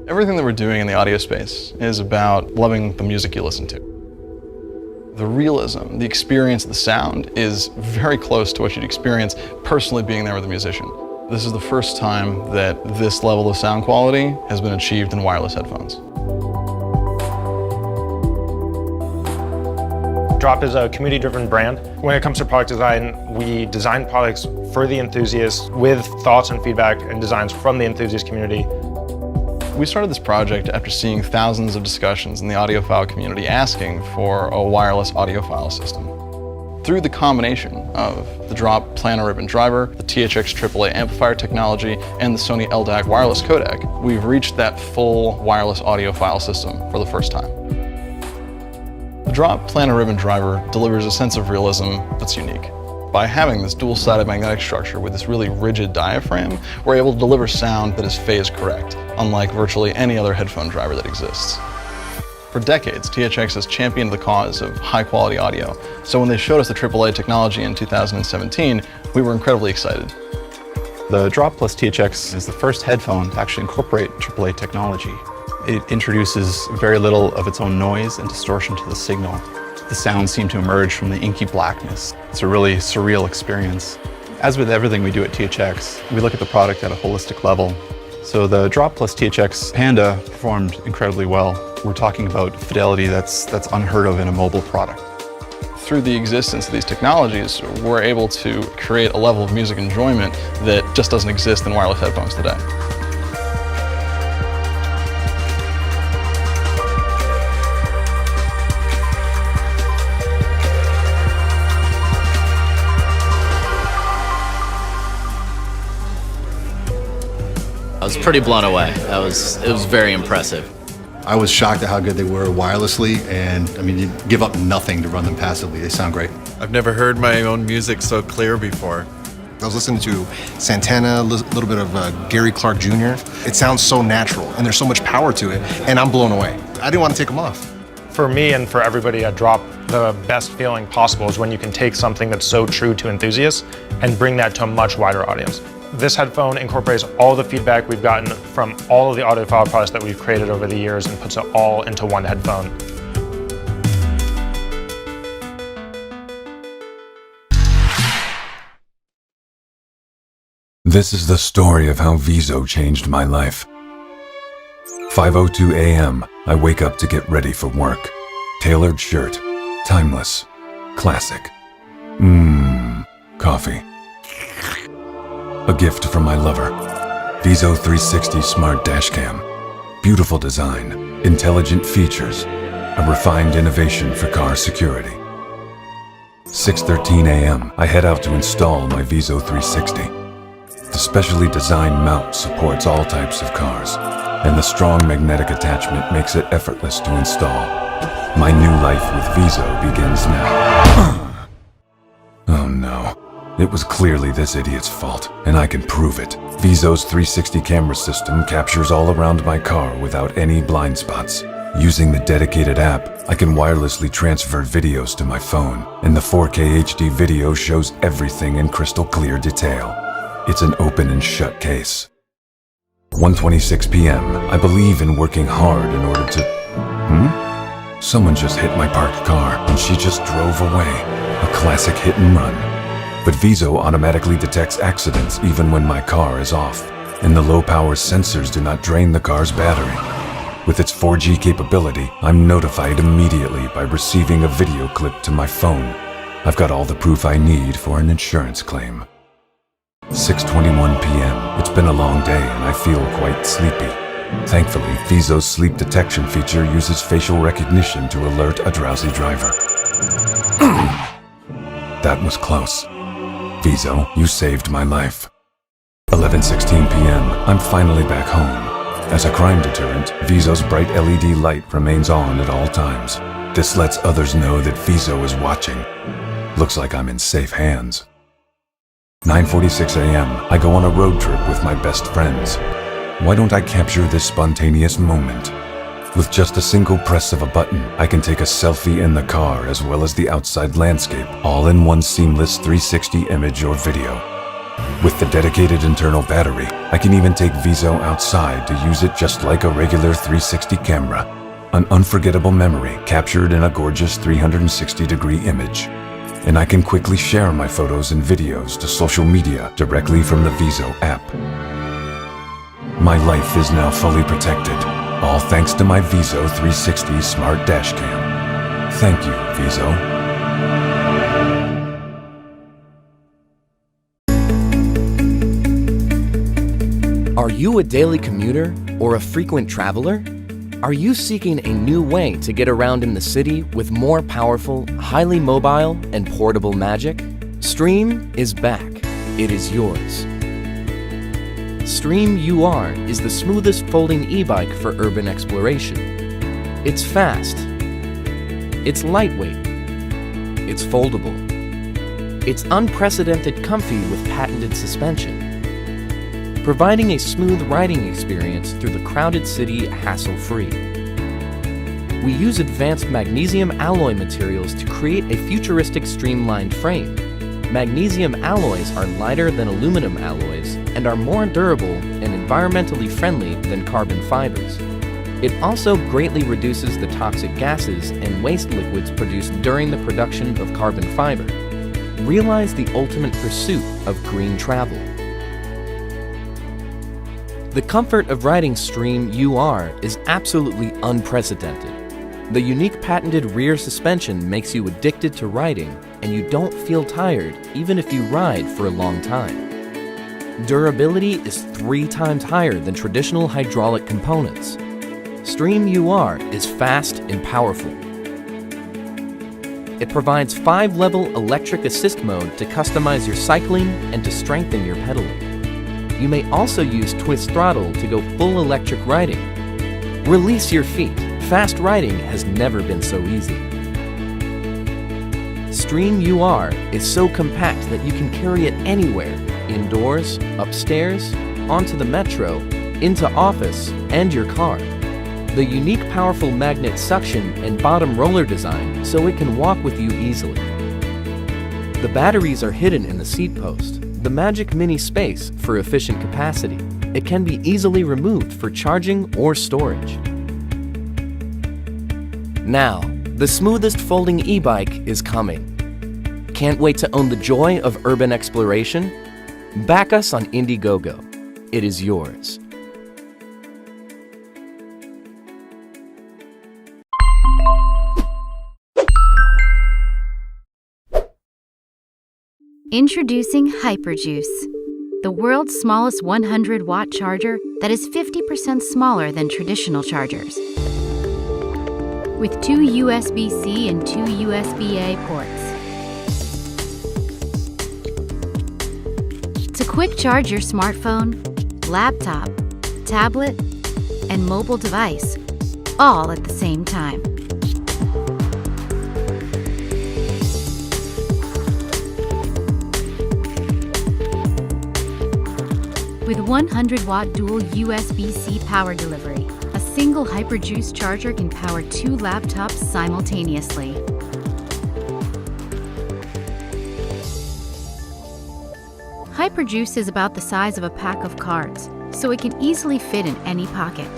Everything that we're doing in the audio space is about loving the music you listen to. The realism, the experience of the sound is very close to what you'd experience personally being there with a musician. This is the first time that this level of sound quality has been achieved in wireless headphones. Drop is a community-driven brand. When it comes to product design, we design products for the enthusiasts with thoughts and feedback and designs from the enthusiast community. We started this project after seeing thousands of discussions in the audiophile community asking for a wireless audiophile system. Through the combination of the Drop Panda ribbon driver, the THX AAA amplifier technology, and the Sony LDAC wireless codec, we've reached that full wireless audiophile system for the first time. The Drop Panda ribbon driver delivers a sense of realism that's unique. By having this dual-sided magnetic structure with this really rigid diaphragm, we're able to deliver sound that is phase correct, unlike virtually any other headphone driver that exists. For decades, THX has championed the cause of high-quality audio, so when they showed us the AAA technology in 2017, we were incredibly excited. The Drop Plus THX is the first headphone to actually incorporate AAA technology. It introduces very little of its own noise and distortion to the signal. The sounds seem to emerge from the inky blackness. It's a really surreal experience. As with everything we do at THX, we look at the product at a holistic level. So the Drop Plus THX Panda performed incredibly well. We're talking about fidelity that's unheard of in a mobile product. Through the existence of these technologies, we're able to create a level of music enjoyment that just doesn't exist in wireless headphones today. I was pretty blown away. It was very impressive. I was shocked at how good they were wirelessly, and I mean, you give up nothing to run them passively. They sound great. I've never heard my own music so clear before. I was listening to Santana, a little bit of Gary Clark Jr. It sounds so natural, and there's so much power to it, and I'm blown away. I didn't want to take them off. For me and for everybody at Drop, the best feeling possible is when you can take something that's so true to enthusiasts and bring that to a much wider audience. This headphone incorporates all the feedback we've gotten from all of the audiophile products that we've created over the years and puts it all into one headphone. This is the story of how VEZO changed my life. 5:02 a.m., I wake up to get ready for work. Tailored shirt, timeless, classic. Coffee. A gift from my lover. VEZO 360 Smart Dashcam. Beautiful design, intelligent features, a refined innovation for car security. 6:13 a.m., I head out to install my VEZO 360. The specially designed mount supports all types of cars, and the strong magnetic attachment makes it effortless to install. My new life with VEZO begins now. Oh no. It was clearly this idiot's fault, and I can prove it. VEZO's 360 camera system captures all around my car without any blind spots. Using the dedicated app, I can wirelessly transfer videos to my phone, and the 4K HD video shows everything in crystal clear detail. It's an open and shut case. 1:26 p.m. I believe in working hard in order to... Someone just hit my parked car, and she just drove away. A classic hit and run. But VEZO automatically detects accidents even when my car is off, and the low-power sensors do not drain the car's battery. With its 4G capability, I'm notified immediately by receiving a video clip to my phone. I've got all the proof I need for an insurance claim. 6:21 p.m. It's been a long day and I feel quite sleepy. Thankfully, VEZO's sleep detection feature uses facial recognition to alert a drowsy driver. That was close. VEZO, you saved my life. 11:16 p.m. I'm finally back home. As a crime deterrent, VEZO's bright LED light remains on at all times. This lets others know that VEZO is watching. Looks like I'm in safe hands. 9:46 a.m. I go on a road trip with my best friends. Why don't I capture this spontaneous moment? With just a single press of a button, I can take a selfie in the car as well as the outside landscape, all in one seamless 360 image or video. With the dedicated internal battery, I can even take VEZO outside to use it just like a regular 360 camera. An unforgettable memory captured in a gorgeous 360-degree image. And I can quickly share my photos and videos to social media directly from the VEZO app. My life is now fully protected, all thanks to my VEZO 360 Smart Dashcam. Thank you, VEZO. Are you a daily commuter or a frequent traveler? Are you seeking a new way to get around in the city with more powerful, highly mobile, and portable magic? SDREAM is back. It is yours. SDREAM UR is the smoothest folding e-bike for urban exploration. It's fast. It's lightweight. It's foldable. It's unprecedented comfy with patented suspension, providing a smooth riding experience through the crowded city hassle-free. We use advanced magnesium alloy materials to create a futuristic streamlined frame. Magnesium alloys are lighter than aluminum alloys and are more durable and environmentally friendly than carbon fibers. It also greatly reduces the toxic gases and waste liquids produced during the production of carbon fiber. Realize the ultimate pursuit of green travel. The comfort of riding SDREAM UR is absolutely unprecedented. The unique patented rear suspension makes you addicted to riding, and you don't feel tired even if you ride for a long time. Durability is 3 times higher than traditional hydraulic components. SDREAM UR is fast and powerful. It provides 5-level electric assist mode to customize your cycling and to strengthen your pedaling. You may also use twist throttle to go full electric riding. Release your feet. Fast riding has never been so easy. SDREAM UR is so compact that you can carry it anywhere, indoors, upstairs, onto the metro, into office, and your car. The unique powerful magnet suction and bottom roller design so it can walk with you easily. The batteries are hidden in the seat post. The magic mini space for efficient capacity. It can be easily removed for charging or storage. Now, the smoothest folding e-bike is coming. Can't wait to own the joy of urban exploration? Back us on Indiegogo. It is yours. Introducing HyperJuice, the world's smallest 100-watt charger that is 50% smaller than traditional chargers. With 2 USB-C and 2 USB-A ports. To quick charge your smartphone, laptop, tablet, and mobile device, all at the same time. With 100-watt dual USB-C power delivery, a single HyperJuice charger can power 2 laptops simultaneously. HyperJuice is about the size of a pack of cards, so it can easily fit in any pocket.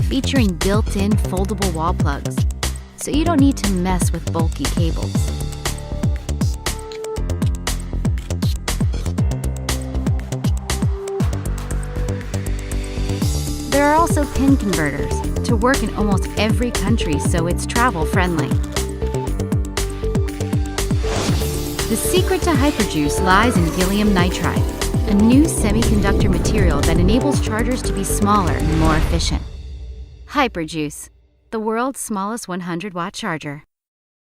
Featuring built-in foldable wall plugs, so you don't need to mess with bulky cables. There are also pin converters to work in almost every country, so it's travel-friendly. The secret to HyperJuice lies in gallium nitride, a new semiconductor material that enables chargers to be smaller and more efficient. HyperJuice, the world's smallest 100-watt charger.